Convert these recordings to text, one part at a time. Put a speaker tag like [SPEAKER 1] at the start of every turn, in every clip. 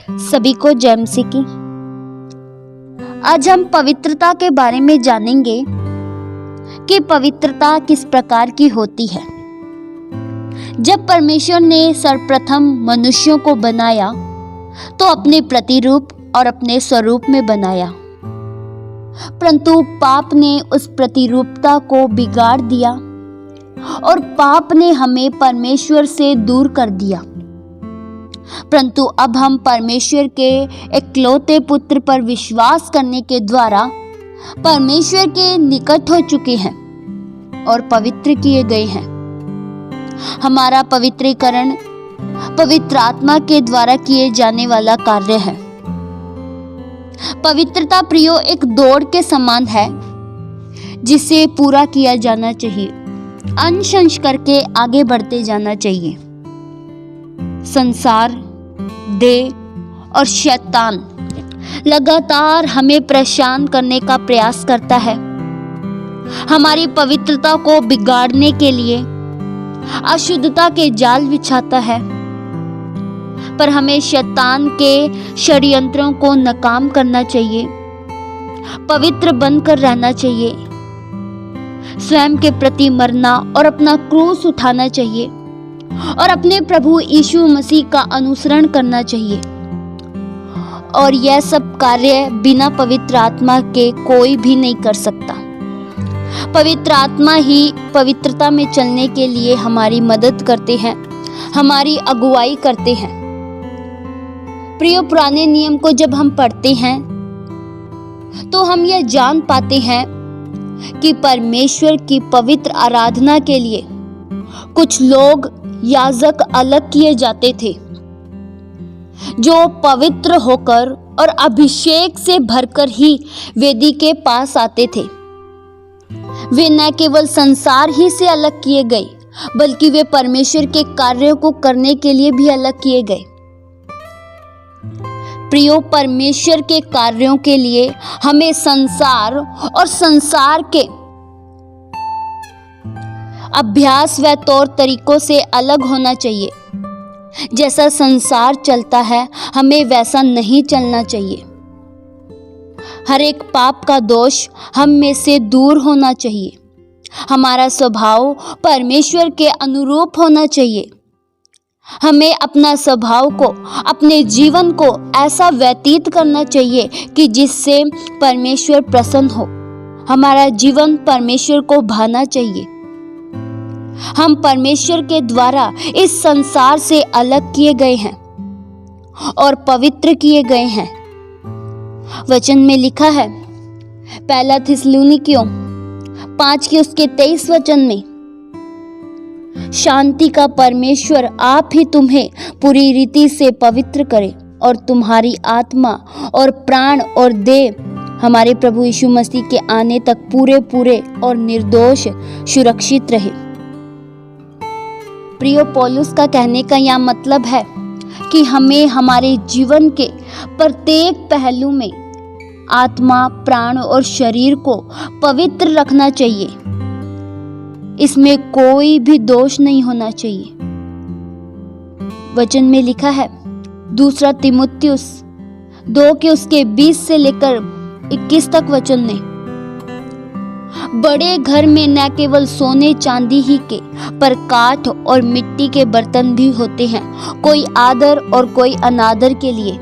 [SPEAKER 1] सभी को जय मसीह की। आज हम पवित्रता के बारे में जानेंगे कि पवित्रता किस प्रकार की होती है। जब परमेश्वर ने सर्वप्रथम मनुष्यों को बनाया तो अपने प्रतिरूप और अपने स्वरूप में बनाया, परंतु पाप ने उस प्रतिरूपता को बिगाड़ दिया और पाप ने हमें परमेश्वर से दूर कर दिया। परंतु अब हम परमेश्वर के इकलौते पुत्र पर विश्वास करने के द्वारा परमेश्वर के निकट हो चुके हैं और पवित्र किए गए हैं। हमारा पवित्रीकरण पवित्र आत्मा के द्वारा किए जाने वाला कार्य है। पवित्रता प्रियो एक दौड़ के समान है जिसे पूरा किया जाना चाहिए, अंश अंश करके आगे बढ़ते जाना चाहिए। संसार, देह और शैतान लगातार हमें परेशान करने का प्रयास करता है, हमारी पवित्रता को बिगाड़ने के लिए अशुद्धता के जाल बिछाता है। पर हमें शैतान के षड्यंत्रों को नाकाम करना चाहिए, पवित्र बनकर रहना चाहिए, स्वयं के प्रति मरना और अपना क्रूस उठाना चाहिए और अपने प्रभु यीशु मसीह का अनुसरण करना चाहिए। और यह सब कार्य बिना पवित्र आत्मा के कोई भी नहीं कर सकता। पवित्र आत्मा ही पवित्रता में चलने के लिए हमारी मदद करते हैं, हमारी अगुवाई करते हैं। प्रिय, पुराने नियम को जब हम पढ़ते हैं तो हम यह जान पाते हैं कि परमेश्वर की पवित्र आराधना के लिए कुछ लोग याजक अलग किए जाते थे, जो पवित्र होकर और अभिषेक से भरकर ही वेदी के पास आते थे। वे न केवल संसार ही से अलग किए गए, बल्कि वे परमेश्वर के कार्यों को करने के लिए भी अलग किए गए। प्रियो, परमेश्वर के कार्यों के लिए हमें संसार और संसार के अभ्यास व तौर तरीकों से अलग होना चाहिए। जैसा संसार चलता है हमें वैसा नहीं चलना चाहिए। हर एक पाप का दोष हम में से दूर होना चाहिए। हमारा स्वभाव परमेश्वर के अनुरूप होना चाहिए। हमें अपना स्वभाव को, अपने जीवन को ऐसा व्यतीत करना चाहिए कि जिससे परमेश्वर प्रसन्न हो। हमारा जीवन परमेश्वर को भाना चाहिए। हम परमेश्वर के द्वारा इस संसार से अलग किए गए हैं और पवित्र किए गए हैं। वचन में लिखा है, पहला थिस्सलुनीकियों 5 के उसके 23 वचन में, शांति का परमेश्वर आप ही तुम्हें पूरी रीति से पवित्र करे और तुम्हारी आत्मा और प्राण और देह हमारे प्रभु यीशु मसीह के आने तक पूरे और निर्दोष सुरक्षित रहे। प्रियो, पौलुस का कहने का यह मतलब है कि हमें हमारे जीवन के प्रत्येक पहलू में आत्मा, प्राण और शरीर को पवित्र रखना चाहिए। इसमें कोई भी दोष नहीं होना चाहिए। वचन में लिखा है, दूसरा तीमुथियुस 2 के उसके 20 से लेकर 21 तक वचन में, बड़े घर में न केवल सोने चांदी ही के पर काठ और मिट्टी के बर्तन भी होते हैं, कोई आदर और कोई अनादर के लिए।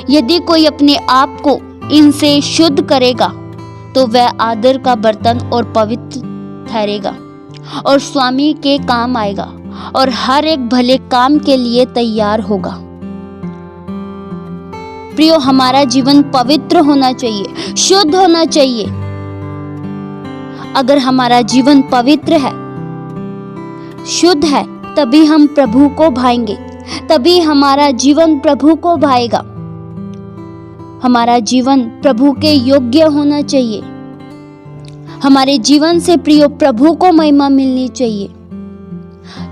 [SPEAKER 1] यदि कोई अपने आप को इनसे शुद्ध करेगा तो वह आदर का बर्तन और पवित्र ठहरेगा और स्वामी के काम आएगा और हर एक भले काम के लिए तैयार होगा। प्रियो, हमारा जीवन पवित्र होना चाहिए, शुद्ध होना चाहिए। अगर हमारा जीवन पवित्र है, शुद्ध है, तभी हम प्रभु को भाएंगे, तभी हमारा जीवन प्रभु को भाएगा। हमारा जीवन प्रभु के योग्य होना चाहिए। हमारे जीवन से प्रियो प्रभु को महिमा मिलनी चाहिए।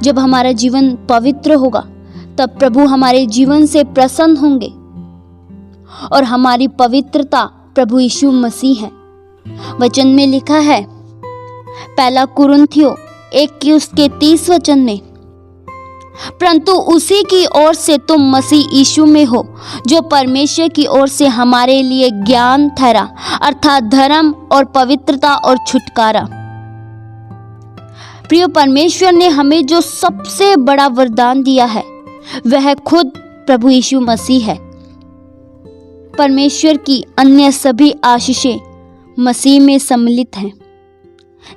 [SPEAKER 1] जब हमारा जीवन पवित्र होगा तब प्रभु हमारे जीवन से प्रसन्न होंगे और हमारी पवित्रता प्रभु यीशु मसीह है। वचन में लिखा है, पहला कुरिन्थियों 1 की उसके 30 वचन में, परंतु उसी की ओर से तुम मसीह यीशु में हो, जो परमेश्वर की ओर से हमारे लिए ज्ञान ठहरा, अर्थात धर्म और पवित्रता और छुटकारा। प्रिय, परमेश्वर ने हमें जो सबसे बड़ा वरदान दिया है वह खुद प्रभु यीशु मसीह है। परमेश्वर की अन्य सभी आशीषें मसीह में सम्मिलित हैं,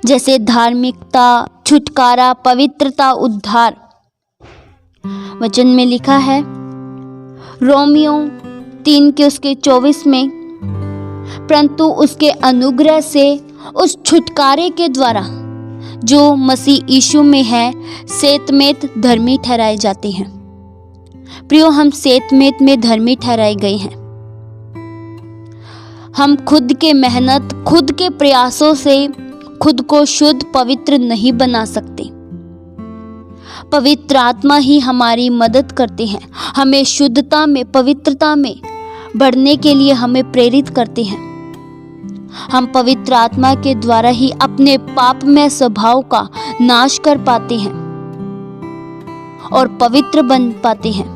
[SPEAKER 1] जैसे धार्मिकता, छुटकारा, पवित्रता, उद्धार। वचन में लिखा है रोमियो 3:24 में, परंतु उसके अनुग्रह से उस छुटकारे के द्वारा जो मसीह यीशु में है सेतमेत धर्मी ठहराए जाते हैं। प्रियो, हम सेतमेत में धर्मी ठहराए गए हैं। हम खुद के मेहनत, खुद के प्रयासों से खुद को शुद्ध पवित्र नहीं बना सकते। पवित्र आत्मा ही हमारी मदद करते हैं, हमें शुद्धता में, पवित्रता में बढ़ने के लिए हमें प्रेरित करते हैं। हम पवित्र आत्मा के द्वारा ही अपने पापमय स्वभाव का नाश कर पाते हैं और पवित्र बन पाते हैं।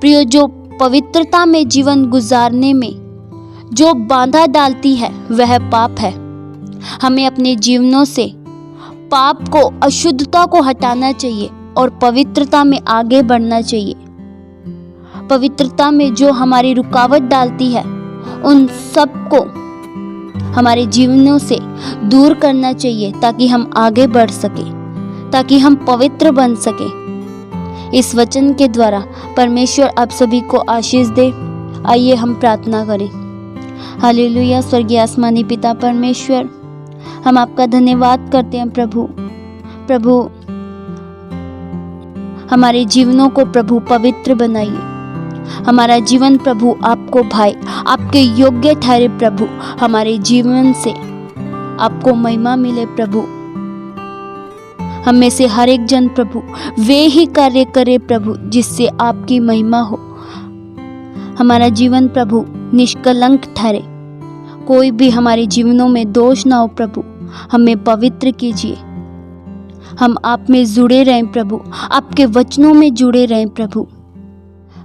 [SPEAKER 1] प्रियो, जो पवित्रता में जीवन गुजारने में जो बाधा डालती है वह पाप है। हमें अपने जीवनों से पाप को, अशुद्धता को हटाना चाहिए और पवित्रता में आगे बढ़ना चाहिए। पवित्रता में जो हमारी रुकावट डालती है उन सब को हमारे जीवनों से दूर करना चाहिए, ताकि हम आगे बढ़ सके, ताकि हम पवित्र बन सके। इस वचन के द्वारा परमेश्वर आप सभी को आशीष दे। आइए हम प्रार्थना करें। हालेलुया। स्वर्गीय आसमानी पिता परमेश्वर, हम आपका धन्यवाद करते हैं प्रभु, हमारे जीवनों को प्रभु पवित्र बनाइए। हमारा जीवन प्रभु आपको भाई, आपके योग्य ठहरे प्रभु। हमारे जीवन से आपको महिमा मिले प्रभु। हम में से हर एक जन प्रभु वे ही कार्य करे प्रभु जिससे आपकी महिमा हो। हमारा जीवन प्रभु निष्कलंक ठहरे, कोई भी हमारे जीवनों में दोष ना हो प्रभु। हमें पवित्र कीजिए। हम आप में जुड़े रहें प्रभु, आपके वचनों में जुड़े रहें प्रभु।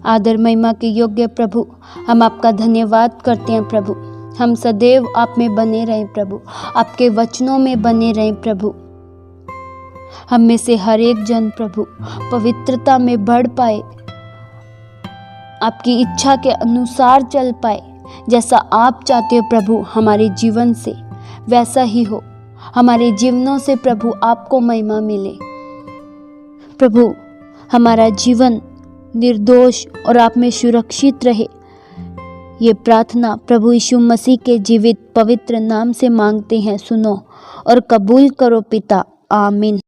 [SPEAKER 1] आदर महिमा के योग्य प्रभु, हम आपका धन्यवाद करते हैं प्रभु। हम सदैव आप में बने रहें प्रभु, आपके वचनों में बने रहें प्रभु। हम में से हर एक जन प्रभु पवित्रता में बढ़ पाए, आपकी इच्छा के अनुसार चल पाए। जैसा आप चाहते हो प्रभु हमारे जीवन से, वैसा ही हो। हमारे जीवनों से प्रभु आपको महिमा मिले प्रभु। हमारा जीवन निर्दोष और आप में सुरक्षित रहे। ये प्रार्थना प्रभु यीशु मसीह के जीवित पवित्र नाम से मांगते हैं। सुनो और कबूल करो पिता। आमीन।